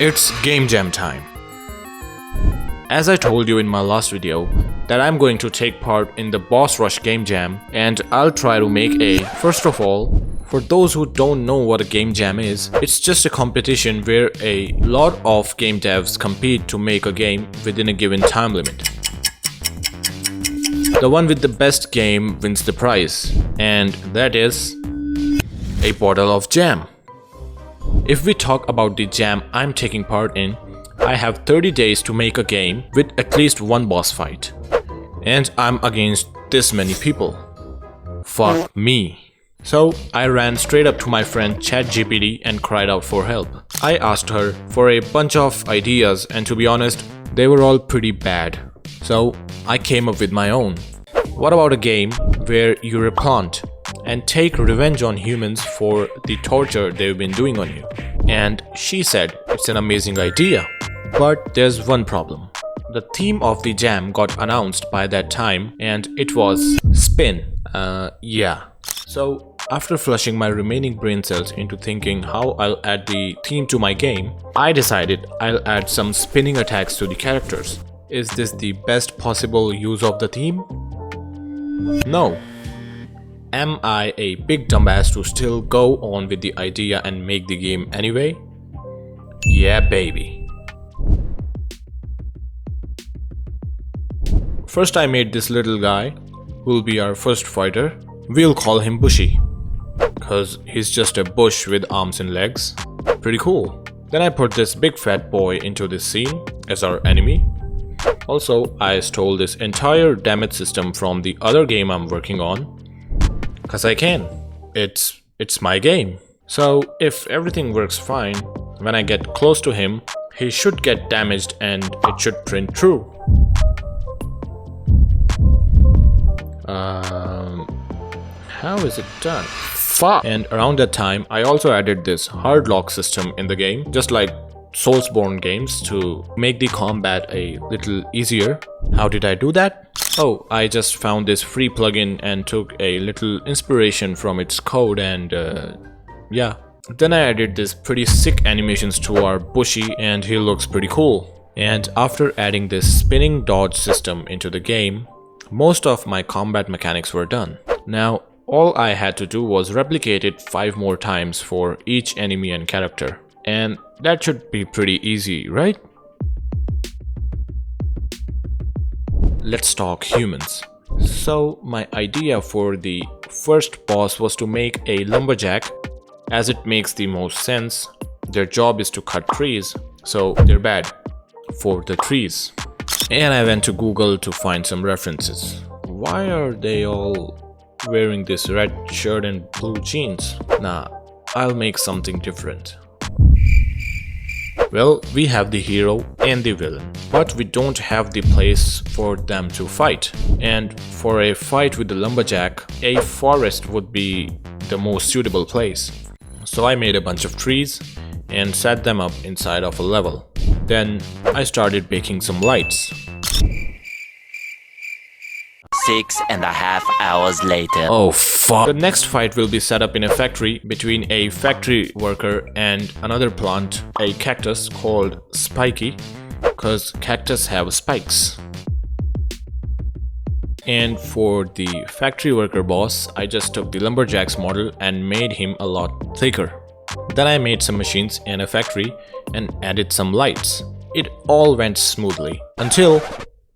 It's game jam time. As I told you in my last video that I'm going to take part in the boss rush game jam, and I'll try to make a. First of all, for those who don't know what a game jam is, it's just a competition where a lot of game devs compete to make a game within a given time limit. The one with the best game wins the prize, and that is a bottle of jam. If we talk about the jam I'm taking part in, I have 30 days to make a game with at least one boss fight. And I'm against this many people. Fuck me. So I ran straight up to my friend ChatGPT and cried out for help. I asked her for a bunch of ideas, and to be honest, they were all pretty bad. So I came up with my own. What about a game where you're a plant and take revenge on humans for the torture they've been doing on you? And she said it's an amazing idea. But there's one problem. The theme of the jam got announced by that time, and it was spin. Yeah. So after flushing my remaining brain cells into thinking how I'll add the theme to my game, I decided I'll add some spinning attacks to the characters. Is this the best possible use of the theme? No. Am I a big dumbass to still go on with the idea and make the game anyway? Yeah, baby. First I made this little guy, who'll be our first fighter. We'll call him Bushy, cause he's just a bush with arms and legs. Pretty cool. Then I put this big fat boy into this scene as our enemy. Also, I stole this entire damage system from the other game I'm working on, cause I can. It's my game. So if everything works fine, when I get close to him, he should get damaged and it should print true. How is it done? Fuck! And around that time, I also added this hard lock system in the game, just like Soulsborne games, to make the combat a little easier. How did I do that? Oh, I just found this free plugin and took a little inspiration from its code, and yeah. Then I added this pretty sick animations to our Bushy, and he looks pretty cool. And after adding this spinning dodge system into the game, most of my combat mechanics were done. Now, all I had to do was replicate it 5 more times for each enemy and character. And that should be pretty easy, right? Let's talk humans. So, my idea for the first boss was to make a lumberjack, as it makes the most sense. Their job is to cut trees, so they're bad for the trees. And I went to Google to find some references. Why are they all wearing this red shirt and blue jeans? Nah, I'll make something different. Well, we have the hero and the villain, but we don't have the place for them to fight. And for a fight with the lumberjack, a forest would be the most suitable place. So I made a bunch of trees and set them up inside of a level. Then I started baking some lights. 6.5 hours later. Oh fuck. The next fight will be set up in a factory between a factory worker and another plant, a cactus called Spiky, cause cactus have spikes. And for the factory worker boss, I just took the lumberjack's model and made him a lot thicker. Then I made some machines and a factory and added some lights. It all went smoothly until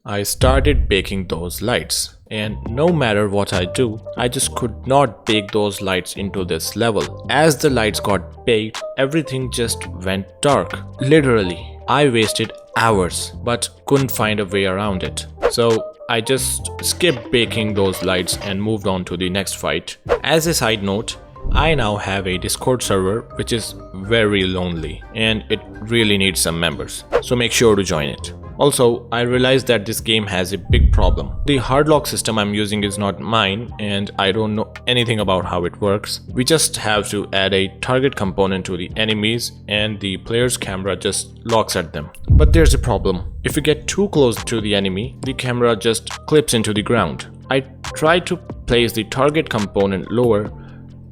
I started baking those lights. And no matter what I do, I just could not bake those lights into this level. As the lights got baked, everything just went dark. Literally, I wasted hours but couldn't find a way around it. So I just skipped baking those lights and moved on to the next fight. As a side note, I now have a Discord server which is very lonely and it really needs some members. So make sure to join it. Also, I realized that this game has a big problem. The hard lock system I'm using is not mine and I don't know anything about how it works. We just have to add a target component to the enemies and the player's camera just locks at them. But there's a problem. If we get too close to the enemy, the camera just clips into the ground. I tried to place the target component lower,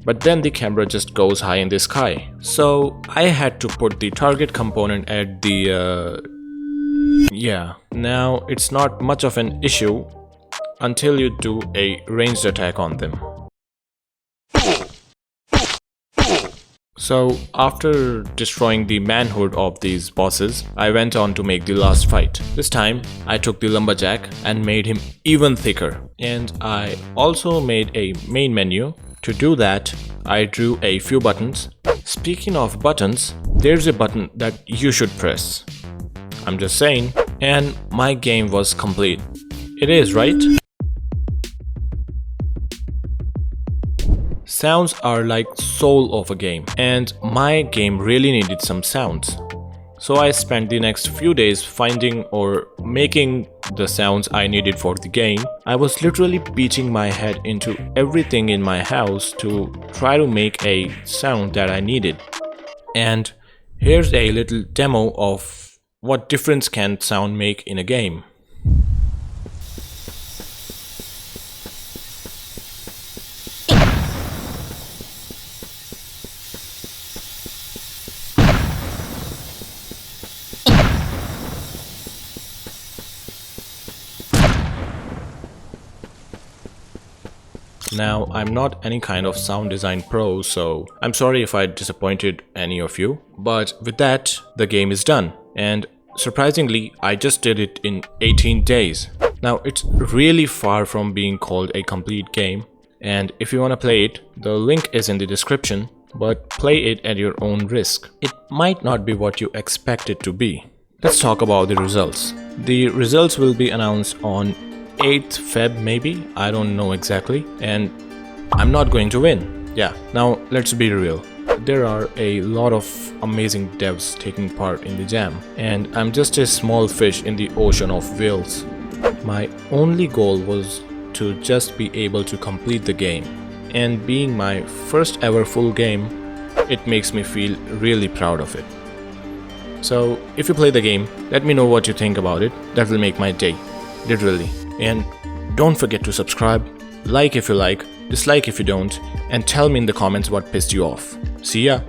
but then the camera just goes high in the sky. So I had to put the target component at the yeah, now it's not much of an issue until you do a ranged attack on them. So after destroying the manhood of these bosses, I went on to make the last fight. This time I took the Lumberjack and made him even thicker. And I also made a main menu. To do that, I drew a few buttons. Speaking of buttons, there's a button that you should press. I'm just saying. And my game was complete. It is, right? Sounds are like soul of a game, and my game really needed some sounds. So I spent the next few days finding or making the sounds I needed for the game. I was literally beating my head into everything in my house to try to make a sound that I needed. And here's a little demo of what difference can sound make in a game. Now, I'm not any kind of sound design pro, so I'm sorry if I disappointed any of you. But with that, the game is done. And surprisingly, I just did it in 18 days. Now, it's really far from being called a complete game. And if you want to play it, the link is in the description. But play it at your own risk. It might not be what you expect it to be. Let's talk about the results. The results will be announced on 8th Feb maybe, I don't know exactly, and I'm not going to win. Yeah, now let's be real. There are a lot of amazing devs taking part in the jam, and I'm just a small fish in the ocean of whales. My only goal was to just be able to complete the game, and being my first ever full game, it makes me feel really proud of it. So if you play the game, let me know what you think about it. That will make my day, literally. And don't forget to subscribe, like if you like, dislike if you don't, and tell me in the comments what pissed you off. See ya!